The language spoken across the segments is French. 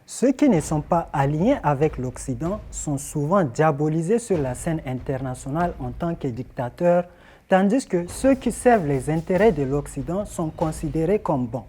Ceux qui ne sont pas alignés avec l'Occident sont souvent diabolisés sur la scène internationale en tant que dictateurs, tandis que ceux qui servent les intérêts de l'Occident sont considérés comme bons.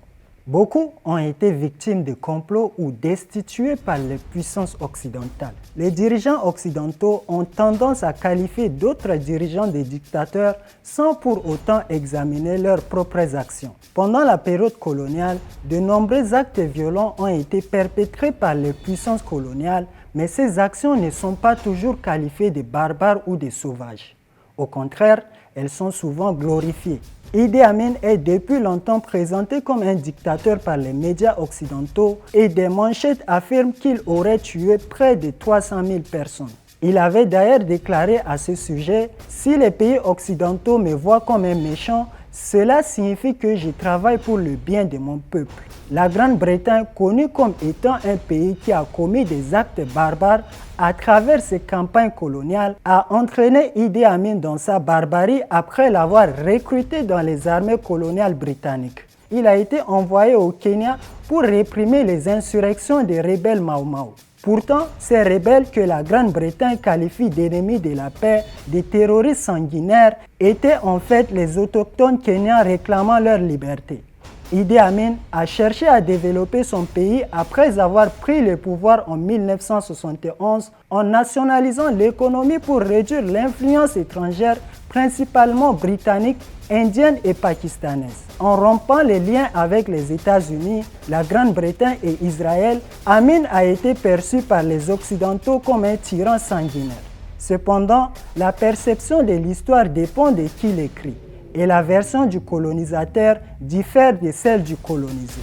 Beaucoup ont été victimes de complots ou destitués par les puissances occidentales. Les dirigeants occidentaux ont tendance à qualifier d'autres dirigeants de dictateurs sans pour autant examiner leurs propres actions. Pendant la période coloniale, de nombreux actes violents ont été perpétrés par les puissances coloniales, mais ces actions ne sont pas toujours qualifiées de barbares ou de sauvages. Au contraire, elles sont souvent glorifiées. Idi Amin est depuis longtemps présenté comme un dictateur par les médias occidentaux et des manchettes affirment qu'il aurait tué près de 300 000 personnes. Il avait d'ailleurs déclaré à ce sujet « Si les pays occidentaux me voient comme un méchant, cela signifie que je travaille pour le bien de mon peuple. » La Grande-Bretagne, connue comme étant un pays qui a commis des actes barbares à travers ses campagnes coloniales, a entraîné Idi Amin dans sa barbarie après l'avoir recruté dans les armées coloniales britanniques. Il a été envoyé au Kenya pour réprimer les insurrections des rebelles Mau Mau. Pourtant, ces rebelles que la Grande-Bretagne qualifie d'ennemis de la paix, des terroristes sanguinaires, étaient en fait les autochtones kenyans réclamant leur liberté. Idi Amin a cherché à développer son pays après avoir pris le pouvoir en 1971 en nationalisant l'économie pour réduire l'influence étrangère, principalement britannique, indienne et pakistanaise. En rompant les liens avec les États-Unis, la Grande-Bretagne et Israël, Amin a été perçu par les Occidentaux comme un tyran sanguinaire. Cependant, la perception de l'histoire dépend de qui l'écrit, et la version du colonisateur diffère de celle du colonisé.